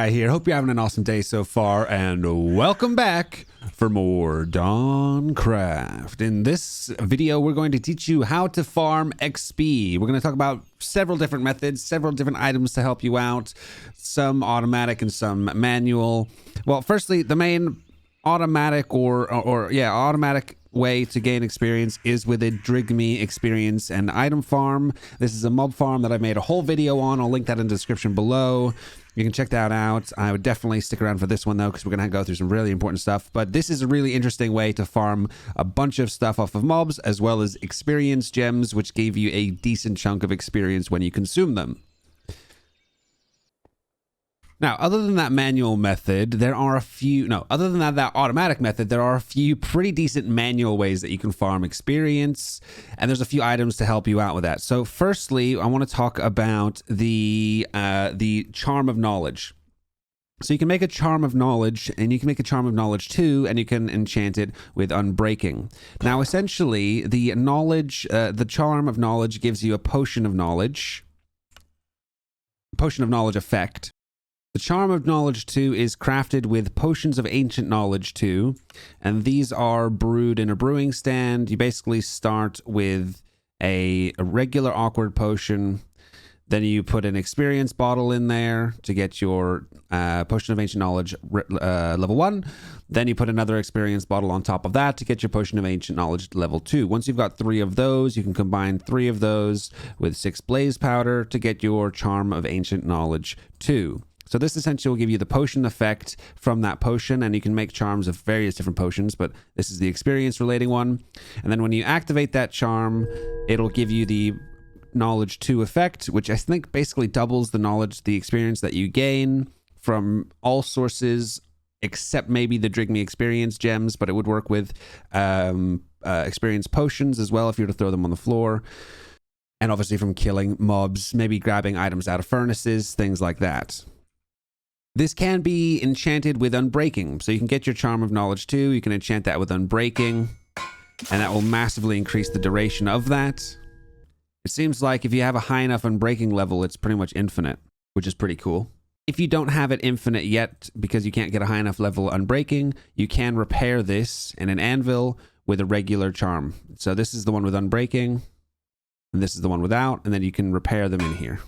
Hi here. Hope you're having an awesome day so far, and welcome back for more DawnCraft. In this video, we're going to teach you how to farm XP. We're going to talk about several different methods, several different items to help you out, some automatic and some manual. Well, firstly, the main automatic automatic way to gain experience is with a Drigme experience and item farm. This is a mob farm that I made a whole video on. I'll link that in the description below. You can check that out. I would definitely stick around for this one though, because we're going to go through some really important stuff. But this is a really interesting way to farm a bunch of stuff off of mobs, as well as experience gems, which give you a decent chunk of experience when you consume them. Now, other than that manual method, there are a few, other than that automatic method, there are a few pretty decent manual ways that you can farm experience, and there's a few items to help you out with that. So firstly, I want to talk about the Charm of Knowledge. So you can make a Charm of Knowledge, and you can make a Charm of Knowledge too, and you can enchant it with Unbreaking. Now, essentially, the Charm of Knowledge gives you a Potion of Knowledge effect. The Charm of Knowledge 2 is crafted with Potions of Ancient Knowledge 2, and these are brewed in a brewing stand. You basically start with a regular awkward potion, then you put an experience bottle in there to get your Potion of Ancient Knowledge level 1. Then you put another experience bottle on top of that to get your Potion of Ancient Knowledge level 2. Once you've got 3 of those, you can combine 3 of those with 6 Blaze Powder to get your Charm of Ancient Knowledge 2. So this essentially will give you the potion effect from that potion, and you can make charms of various different potions, but this is the experience relating one. And then when you activate that charm, it'll give you the knowledge 2 effect, which I think basically doubles the experience that you gain from all sources, except maybe the Drigme experience gems, but it would work with experience potions as well if you were to throw them on the floor. And obviously from killing mobs, maybe grabbing items out of furnaces, things like that. This can be enchanted with Unbreaking. So you can get your Charm of Knowledge 2, you can enchant that with Unbreaking, and that will massively increase the duration of that. It seems like if you have a high enough Unbreaking level, it's pretty much infinite, which is pretty cool. If you don't have it infinite yet, because you can't get a high enough level Unbreaking, you can repair this in an anvil with a regular charm. So this is the one with Unbreaking, and this is the one without, and then you can repair them in here.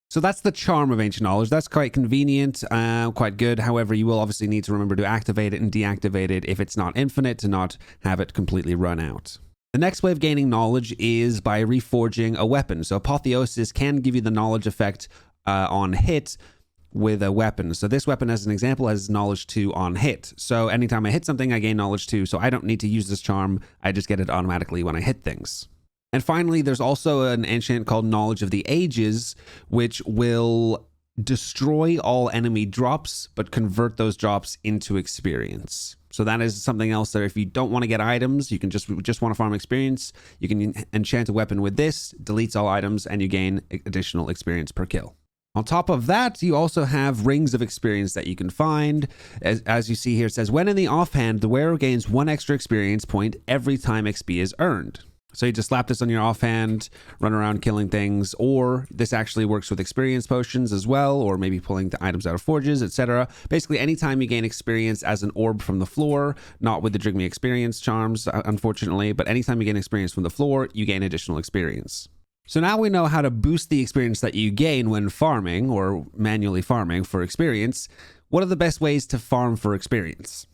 So that's the Charm of Ancient Knowledge. That's quite convenient, quite good. However, you will obviously need to remember to activate it and deactivate it if it's not infinite, to not have it completely run out. The next way of gaining knowledge is by reforging a weapon. So Apotheosis can give you the knowledge effect on hit with a weapon. So this weapon, as an example, has knowledge 2 on hit. So anytime I hit something, I gain knowledge 2. So I don't need to use this charm. I just get it automatically when I hit things. And finally, there's also an enchant called Knowledge of the Ages, which will destroy all enemy drops, but convert those drops into experience. So that is something else that if you don't want to get items, you can just want to farm experience, you can enchant a weapon with this, deletes all items, and you gain additional experience per kill. On top of that, you also have rings of experience that you can find. As you see here, it says, when in the offhand, the wearer gains 1 extra experience point every time XP is earned. So you just slap this on your offhand, run around killing things, or this actually works with experience potions as well, or maybe pulling the items out of forges, etc. Basically, anytime you gain experience as an orb from the floor, not with the Drigme experience charms, unfortunately, but anytime you gain experience from the floor, you gain additional experience. So now we know how to boost the experience that you gain when farming, or manually farming for experience. What are the best ways to farm for experience?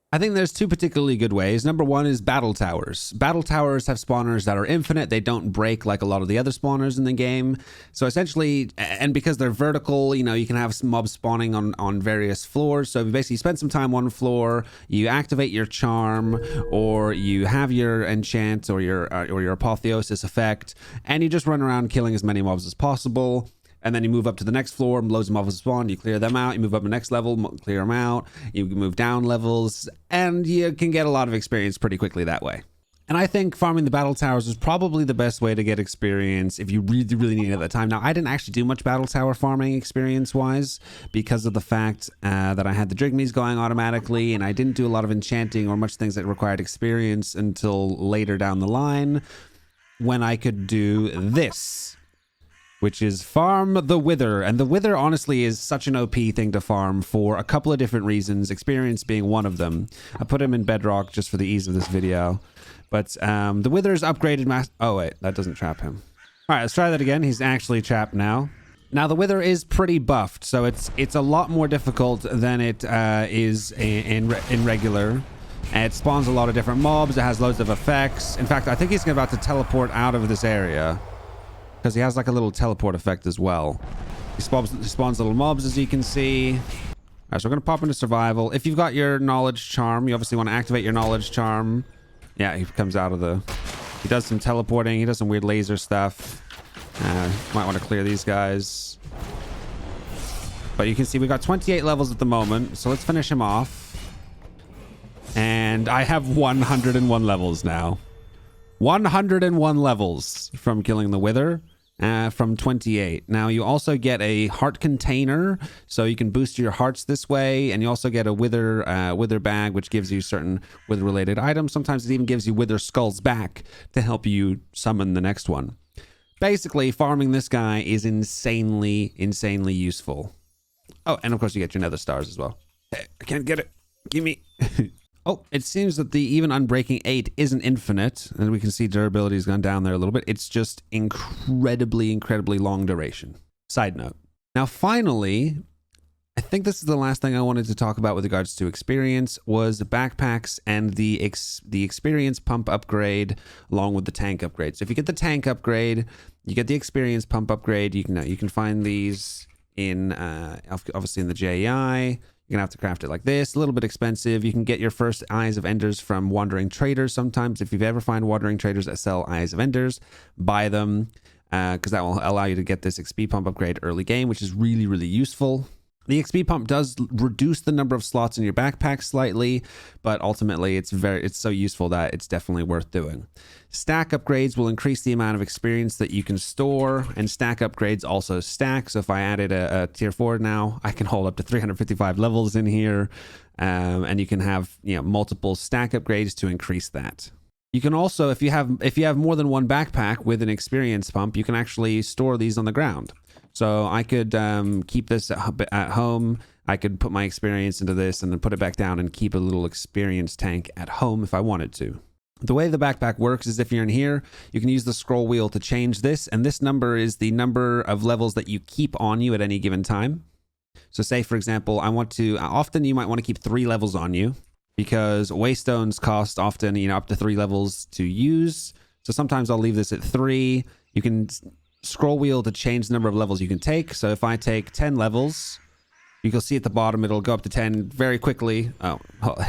I think there's 2 particularly good ways. Number 1 is battle towers. Battle towers have spawners that are infinite. They don't break like a lot of the other spawners in the game. So essentially, and because they're vertical, you can have some mobs spawning on various floors. So if you basically spend some time on one floor, you activate your charm, or you have your enchant or your apotheosis effect, and you just run around killing as many mobs as possible. And then you move up to the next floor, loads of mobs spawn, you clear them out, you move up to the next level, clear them out, you move down levels, and you can get a lot of experience pretty quickly that way. And I think farming the battle towers is probably the best way to get experience if you really, really need it at that time. Now, I didn't actually do much battle tower farming experience-wise because of the fact that I had the Drigmes going automatically, and I didn't do a lot of enchanting or much things that required experience until later down the line when I could do this. which is farm the Wither. And the Wither honestly is such an OP thing to farm for a couple of different reasons, experience being one of them. I put him in Bedrock just for the ease of this video. But the Wither is upgraded. Oh, wait, that doesn't trap him. All right, let's try that again. He's actually trapped now. Now, the Wither is pretty buffed, so it's a lot more difficult than it is in regular. It spawns a lot of different mobs. It has loads of effects. In fact, I think he's about to teleport out of this area because he has like a little teleport effect as well. He spawns little mobs, as you can see. All right, so we're going to pop into survival. If you've got your knowledge charm, you obviously want to activate your knowledge charm. Yeah, he comes out of the... He does some teleporting. He does some weird laser stuff. Might want to clear these guys. But you can see we got 28 levels at the moment. So let's finish him off. And I have 101 levels now. 101 levels from killing the Wither. From 28. Now you also get a heart container, so you can boost your hearts this way, and you also get a wither bag, which gives you certain wither related items. Sometimes it even gives you wither skulls back to help you summon the next one. Basically, farming this guy is insanely useful. Oh, and of course you get your nether stars as well. Hey, I can't get it. Give me. Oh, it seems that the even Unbreaking 8 isn't infinite, and we can see durability has gone down there a little bit. It's just incredibly long duration. Side note. Now, finally, I think this is the last thing I wanted to talk about with regards to experience was the backpacks and the experience pump upgrade along with the tank upgrade. So if you get the tank upgrade, you get the experience pump upgrade. You can find these in obviously in the JEI. You're going to have to craft it like this. A little bit expensive. You can get your first Eyes of Enders from Wandering Traders sometimes. If you've ever find Wandering Traders that sell Eyes of Enders, buy them because that will allow you to get this XP pump upgrade early game, which is really useful. The XP pump does reduce the number of slots in your backpack slightly, but ultimately it's so useful that it's definitely worth doing. Stack upgrades will increase the amount of experience that you can store, and stack upgrades also stack. So if I added a tier 4 now, I can hold up to 355 levels in here, and you can have multiple stack upgrades to increase that. You can also, if you have more than one backpack with an experience pump, you can actually store these on the ground. So I could keep this at home. I could put my experience into this and then put it back down and keep a little experience tank at home if I wanted to. The way the backpack works is if you're in here, you can use the scroll wheel to change this. And this number is the number of levels that you keep on you at any given time. So say, for example, often you might want to keep 3 levels on you because waystones cost often, up to 3 levels to use. So sometimes I'll leave this at 3. You can scroll wheel to change the number of levels you can take. So if I take 10 levels, you can see at the bottom it'll go up to 10 very quickly. Oh,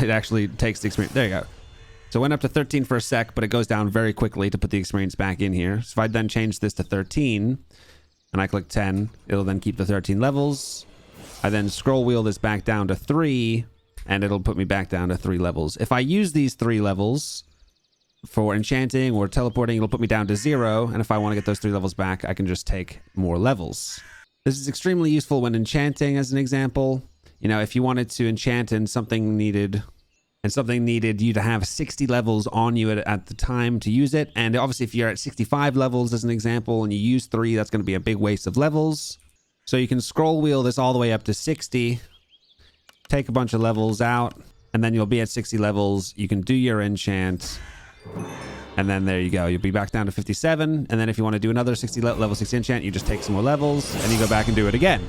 it actually takes the experience. There you go. So it went up to 13 for a sec, but it goes down very quickly to put the experience back in here. So if I then change this to 13 and I click 10, it'll then keep the 13 levels. I then scroll wheel this back down to 3 and it'll put me back down to 3 levels. If I use these 3 levels for enchanting or teleporting, it'll put me down to 0. And if I want to get those 3 levels back, I can just take more levels. This is extremely useful when enchanting, as an example. If you wanted to enchant and something needed you to have 60 levels on you at the time to use it. And obviously if you're at 65 levels, as an example, and you use 3, that's going to be a big waste of levels. So you can scroll wheel this all the way up to 60, take a bunch of levels out, and then you'll be at 60 levels. You can do your enchant. And then there you go. You'll be back down to 57. And then if you want to do another level 60 enchant, you just take some more levels and you go back and do it again.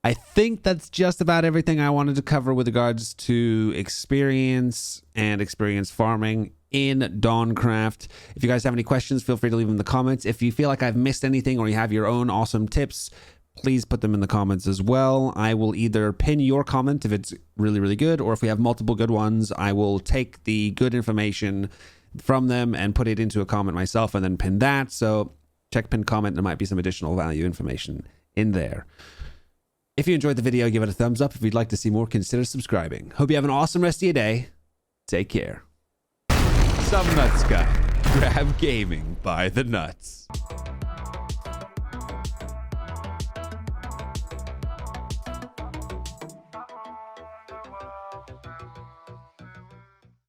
I think that's just about everything I wanted to cover with regards to experience and experience farming in DawnCraft. If you guys have any questions, feel free to leave them in the comments. If you feel like I've missed anything or you have your own awesome tips, please put them in the comments as well. I will either pin your comment if it's really good, or if we have multiple good ones, I will take the good information from them and put it into a comment myself and then pin that. So check pin comment. There might be some additional value information in there. If you enjoyed the video, give it a thumbs up. If you'd like to see more, consider subscribing. Hope you have an awesome rest of your day. Take care. SomeNutzGuy. Grab gaming by the nuts.